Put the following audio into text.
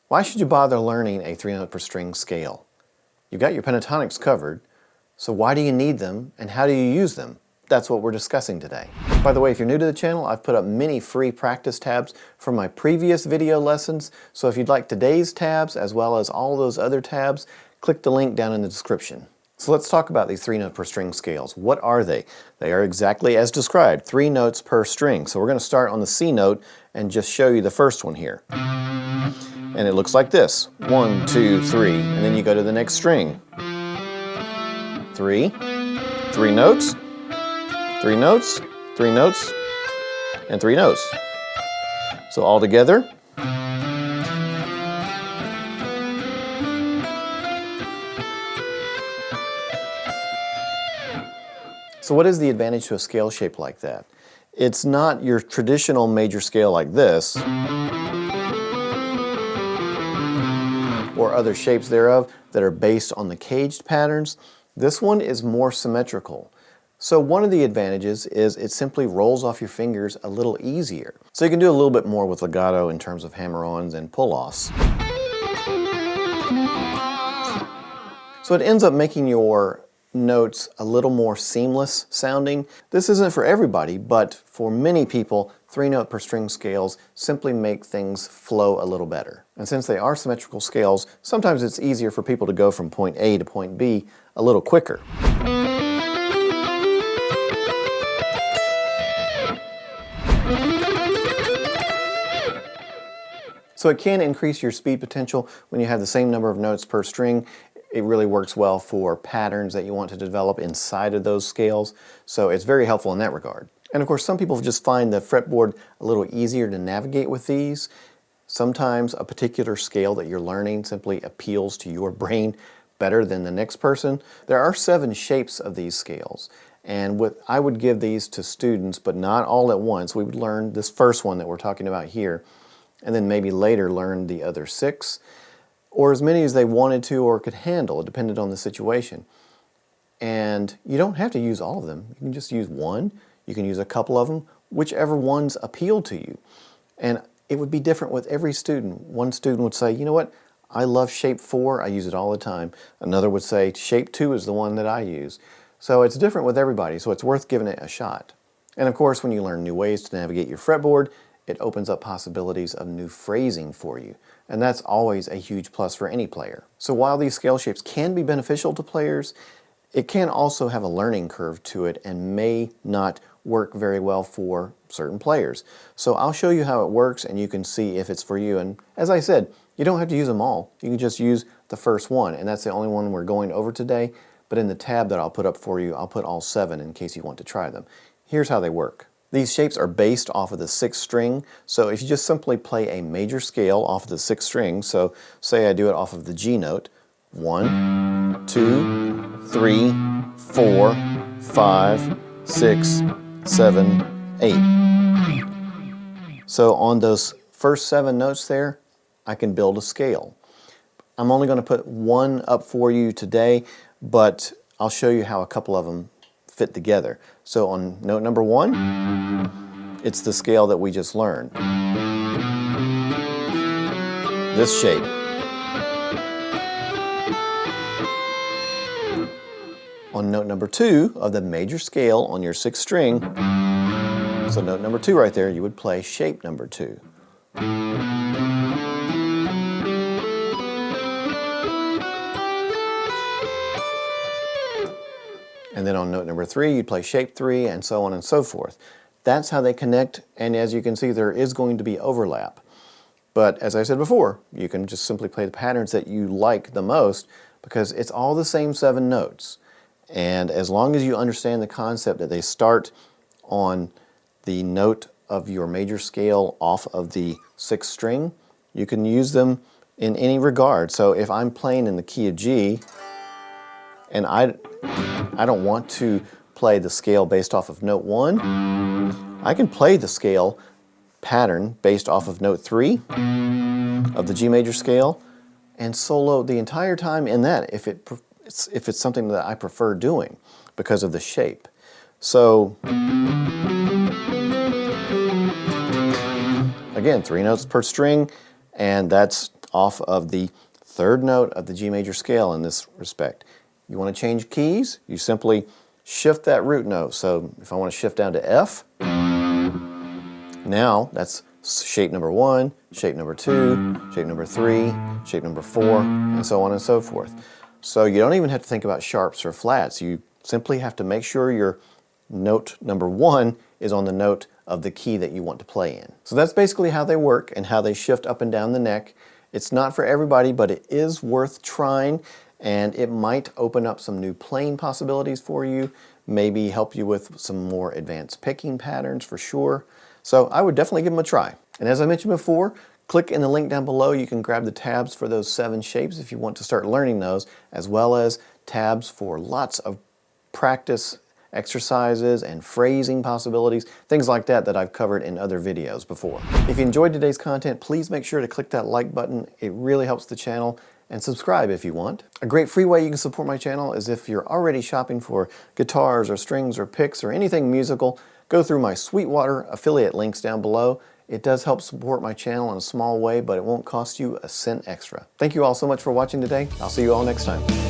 Why should you bother learning a 3-note per string scale? You've got your pentatonics covered, so why do you need them and how do you use them? That's what we're discussing today. By the way, if you're new to the channel, I've put up many free practice tabs from my previous video lessons, so if you'd like today's tabs as well as all those other tabs, click the link down in the description. So let's talk about these 3-note per string scales. What are they? They are exactly as described, 3 notes per string. So we're going to start on the C note and just show you the first one here. And it looks like this, 1, 2, 3, and then you go to the next string. 3 notes, 3 notes, 3 notes, and 3 notes. So all together. So what is the advantage to a scale shape like that? It's not your traditional major scale like this, or other shapes thereof that are based on the caged patterns. This one is more symmetrical. So one of the advantages is it simply rolls off your fingers a little easier. So you can do a little bit more with legato in terms of hammer-ons and pull-offs. So it ends up making your notes a little more seamless sounding. This isn't for everybody, but for many people, 3-note per string scales simply make things flow a little better. And since they are symmetrical scales, sometimes it's easier for people to go from point A to point B a little quicker. So it can increase your speed potential when you have the same number of notes per string. It really works well for patterns that you want to develop inside of those scales, so it's very helpful in that regard. And of course, some people just find the fretboard a little easier to navigate with these. Sometimes a particular scale that you're learning simply appeals to your brain better than the next person. There are 7 shapes of these scales, and I would give these to students, but not all at once. We would learn this first one that we're talking about here, and then maybe later learn the other 6. Or as many as they wanted to or could handle. It depended on the situation. And you don't have to use all of them. You can just use one. You can use a couple of them, whichever ones appeal to you. And it would be different with every student. One student would say, you know what, I love shape 4, I use it all the time. Another would say, shape 2 is the one that I use. So it's different with everybody, so it's worth giving it a shot. And of course, when you learn new ways to navigate your fretboard, it opens up possibilities of new phrasing for you. And that's always a huge plus for any player. So while these scale shapes can be beneficial to players, it can also have a learning curve to it and may not work very well for certain players. So I'll show you how it works and you can see if it's for you. And as I said, you don't have to use them all. You can just use the first one, and that's the only one we're going over today. But in the tab that I'll put up for you, I'll put all 7 in case you want to try them. Here's how they work. These shapes are based off of the 6th string, so if you just simply play a major scale off of the 6th string, so say I do it off of the G note, 1, 2, 3, 4, 5, 6, 7, 8. So on those first 7 notes there, I can build a scale. I'm only going to put one up for you today, but I'll show you how a couple of them fit together. So on note number 1, it's the scale that we just learned. This shape. On note number 2 of the major scale on your 6th string, so note number 2 right there, you would play shape number 2. And then on note number 3, you'd play shape 3, and so on and so forth. That's how they connect, and as you can see, there is going to be overlap. But as I said before, you can just simply play the patterns that you like the most because it's all the same 7 notes. And as long as you understand the concept that they start on the note of your major scale off of the 6th string, you can use them in any regard. So if I'm playing in the key of G, and I don't want to play the scale based off of note 1, I can play the scale pattern based off of note 3 of the G major scale and solo the entire time in that if it's something that I prefer doing because of the shape. So again, 3 notes per string, and that's off of the third note of the G major scale in this respect. You want to change keys, you simply shift that root note. So if I want to shift down to F, now that's shape number 1, shape number 2, shape number 3, shape number 4, and so on and so forth. So you don't even have to think about sharps or flats. You simply have to make sure your note number 1 is on the note of the key that you want to play in. So that's basically how they work and how they shift up and down the neck. It's not for everybody, but it is worth trying, and it might open up some new playing possibilities for you, maybe help you with some more advanced picking patterns for sure. So I would definitely give them a try. And as I mentioned before, click in the link down below. You can grab the tabs for those 7 shapes if you want to start learning those, as well as tabs for lots of practice exercises and phrasing possibilities, things like that that I've covered in other videos before. If you enjoyed today's content, please make sure to click that like button. It really helps the channel, and subscribe if you want. A great free way you can support my channel is if you're already shopping for guitars or strings or picks or anything musical, go through my Sweetwater affiliate links down below. It does help support my channel in a small way, but it won't cost you a cent extra. Thank you all so much for watching today. I'll see you all next time.